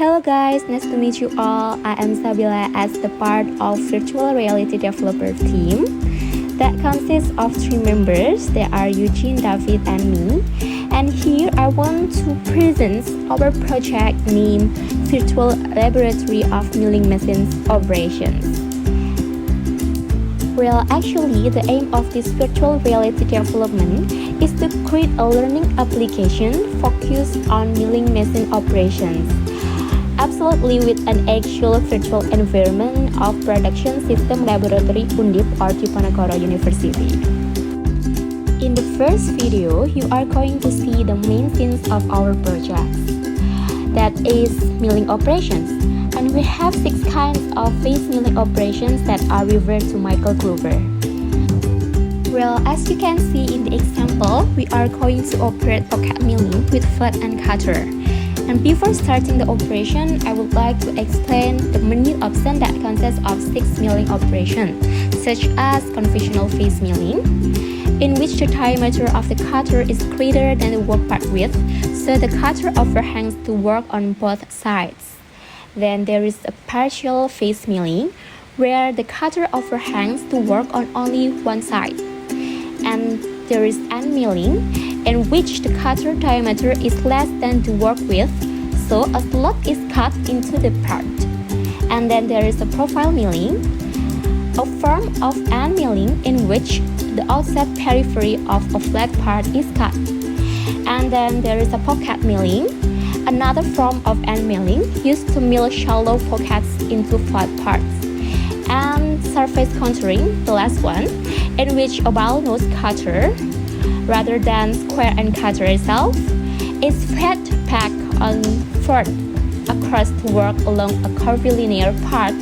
Hello guys, nice to meet you all. I am Sabila as the part of virtual reality developer team that consists of 3 members. They are Eugene, David, and me. And here I want to present our project named Virtual Laboratory of Milling Machines Operations. Well, actually, the aim of this virtual reality development is to create a learning application focused on milling machine operations, absolutely with an actual virtual environment of production system laboratory UNDIP or Diponegoro University. In the first video, you are going to see the main scenes of our project, that is milling operations. And we have 6 kinds of face milling operations that are referred to microgroover. Well, as you can see in the example, we are going to operate pocket milling with flat and cutter. And before starting the operation, I would like to explain the menu option that consists of 6 milling operations, such as conventional face milling, in which the diameter of the cutter is greater than the workpiece width, so the cutter overhangs to work on both sides. Then there is a partial face milling, where the cutter overhangs to work on only one side. And there is end milling, in which the cutter diameter is less than the work width, so a slot is cut into the part. And then there is a profile milling, a form of end milling in which the outside periphery of a flat part is cut. And then there is a pocket milling, another form of end milling used to mill shallow pockets into flat parts. And surface contouring, the last one, in which a ball nose cutter, rather than square end cutter itself, is fed back on forward across to work along a curvilinear part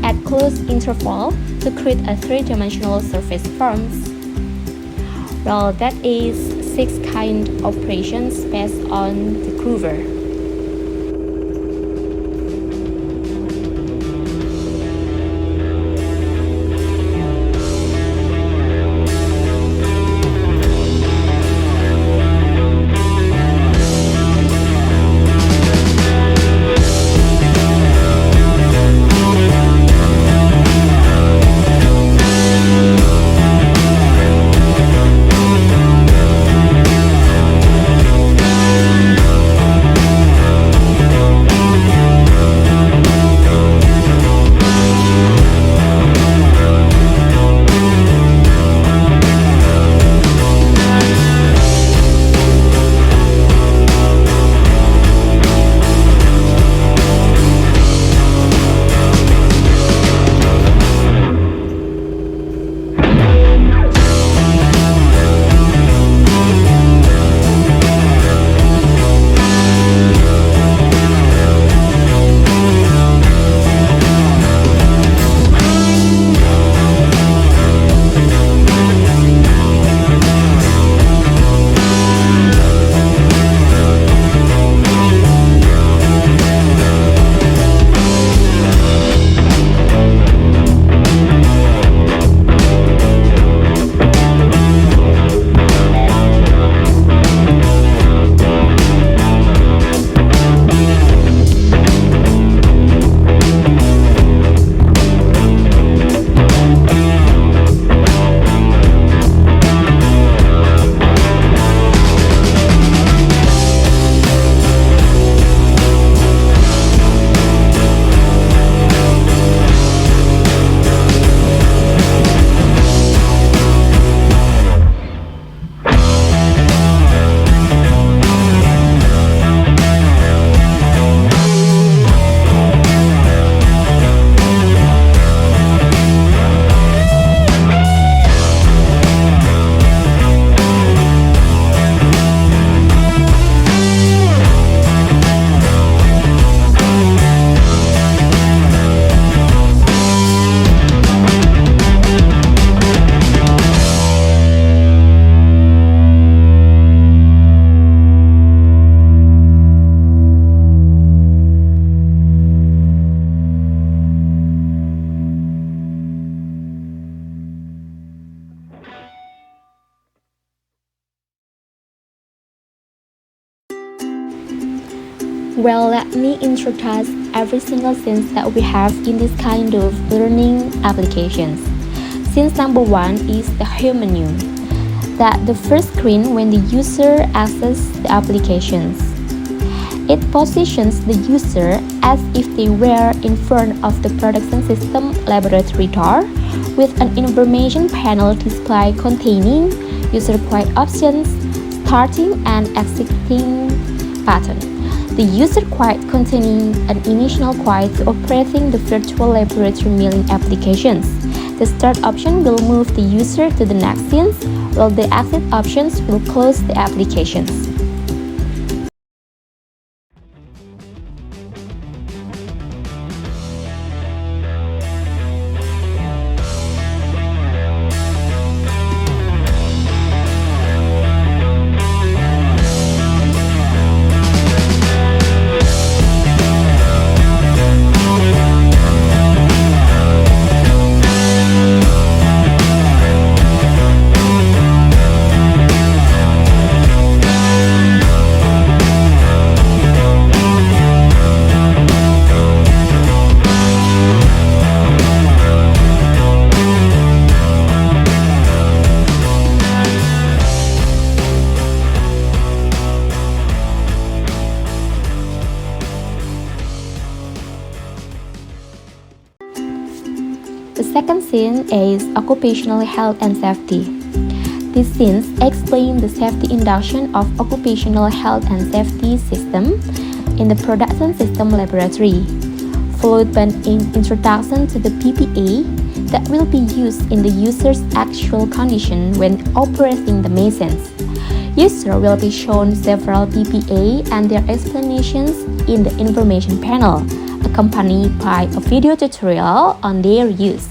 at close interval to create a 3-dimensional surface forms. Well, that is 6 kind of operations based on the groover. Well, let me introduce every single sense that we have in this kind of learning applications. Sense number one is the home menu, that the first screen when the user accesses the applications. It positions the user as if they were in front of the production system laboratory door with an information panel display containing user quiet options, starting and exiting button. The user quiet containing an initial quiet to operating the virtual laboratory milling applications. The start option will move the user to the next scene, while the exit options will close the applications. The second scene is occupational health and safety. These scenes explain the safety induction of occupational health and safety system in the production system laboratory, followed by an introduction to the PPA that will be used in the user's actual condition when operating the machines. User will be shown several PPA and their explanations in the information panel, accompanied by a video tutorial on their use.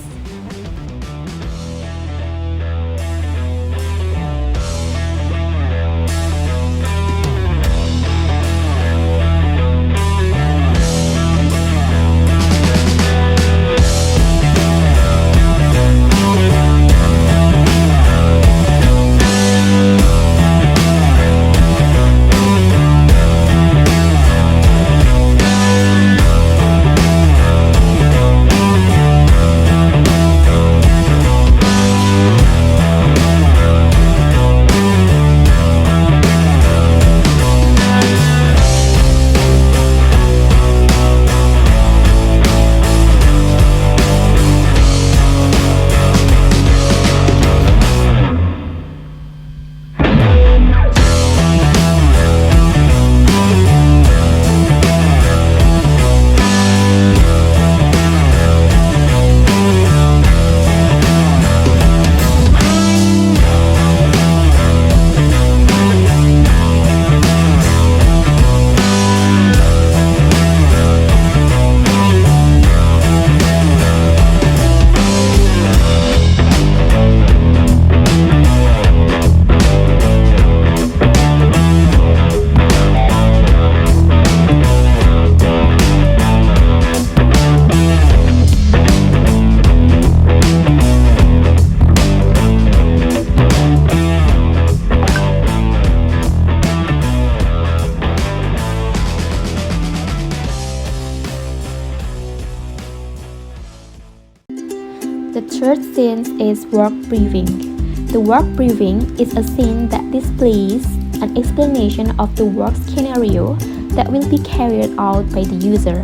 The third scene is work briefing. The work briefing is a scene that displays an explanation of the work scenario that will be carried out by the user,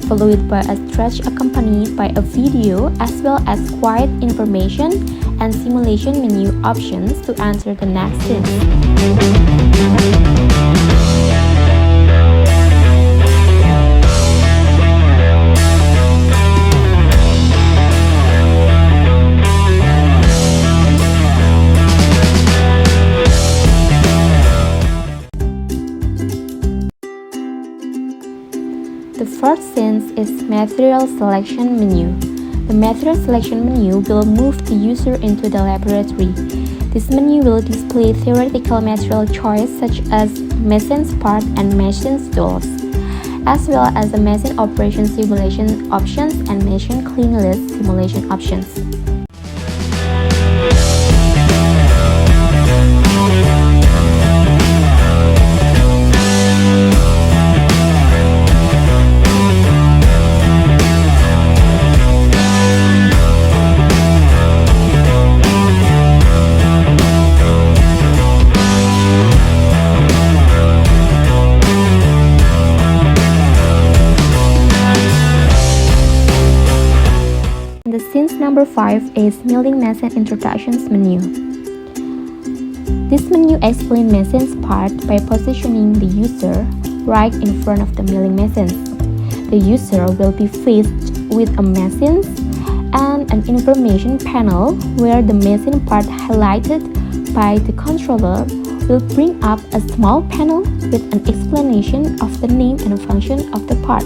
followed by a stretch accompanied by a video as well as quiet information and simulation menu options to enter the next scene. The fourth scene is material selection menu. The material selection menu will move the user into the laboratory. This menu will display theoretical material choice such as machine part and machine tools, as well as the machine operation simulation options and machine cleanliness simulation options. number 5 is Milling Machine Introductions menu. This menu explains machine's part by positioning the user right in front of the milling machines. The user will be faced with a machine and an information panel where the machine part highlighted by the controller will bring up a small panel with an explanation of the name and function of the part.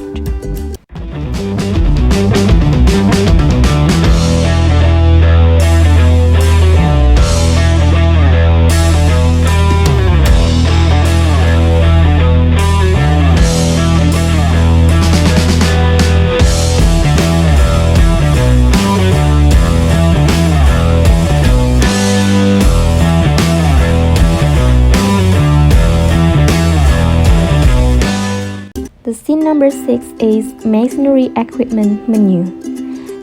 The scene number 6 is Machinery Equipment menu.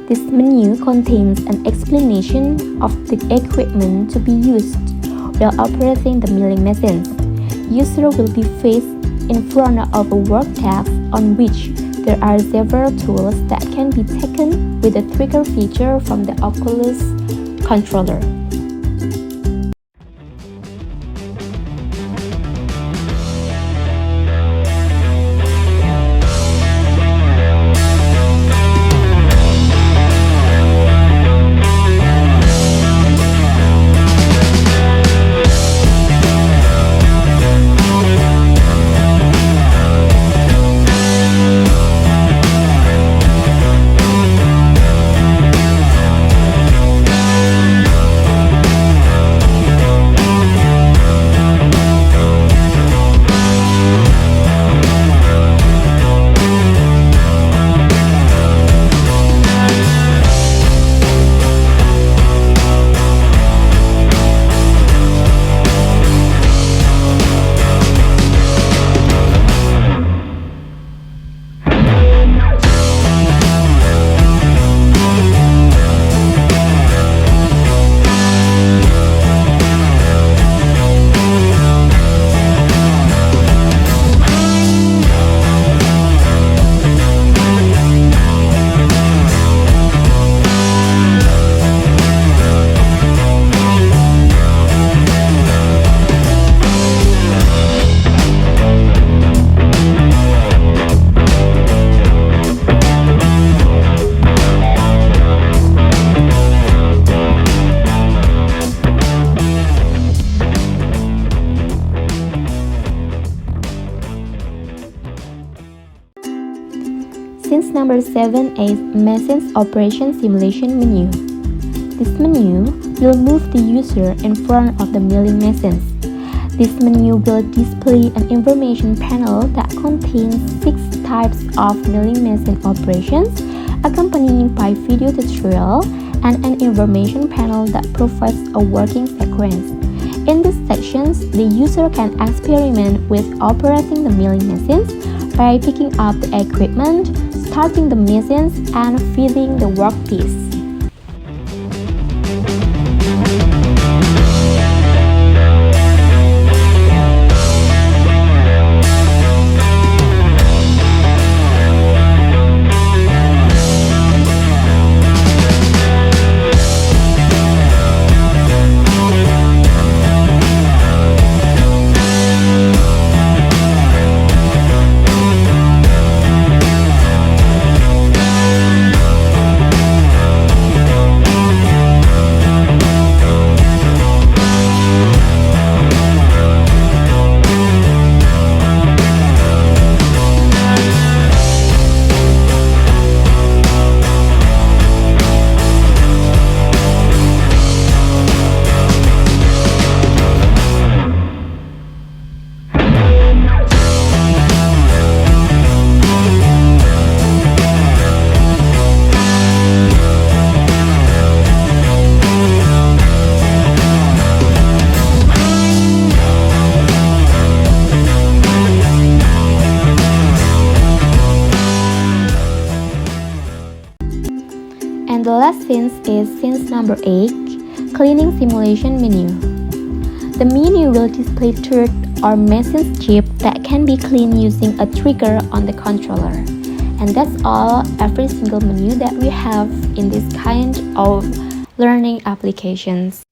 This menu contains an explanation of the equipment to be used while operating the milling machines. User will be faced in front of a work tab on which there are several tools that can be taken with a trigger feature from the Oculus controller. Scene number 7 is Machine's Operation Simulation menu. This menu will move the user in front of the milling machines. This menu will display an information panel that contains 6 types of milling machine operations, accompanied by video tutorial and an information panel that provides a working sequence. In these sections, the user can experiment with operating the milling machines by picking up the equipment, starting the machines, and feeding the workpiece. And the last scene is scene number 8, Cleaning Simulation menu. The menu will display tools or machine chips that can be cleaned using a trigger on the controller. And that's all, every single menu that we have in this kind of learning applications.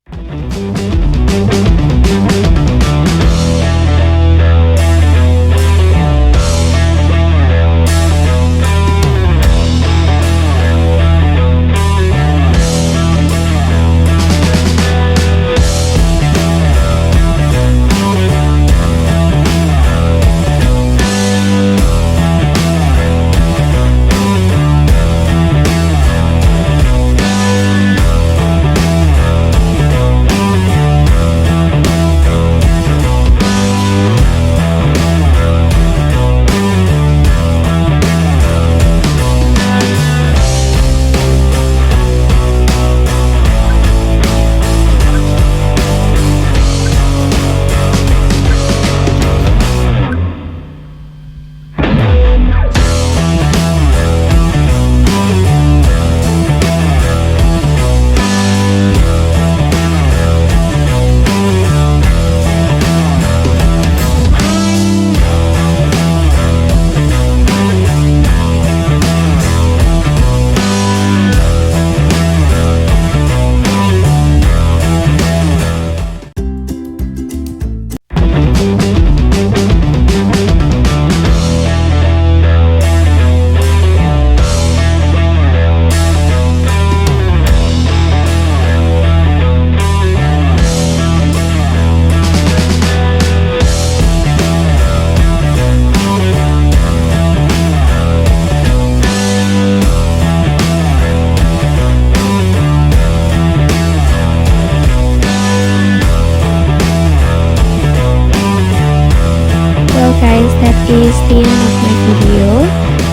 Guys, that is the end of my video.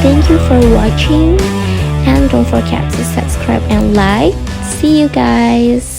Thank you for watching, and don't forget to subscribe and like. See you guys.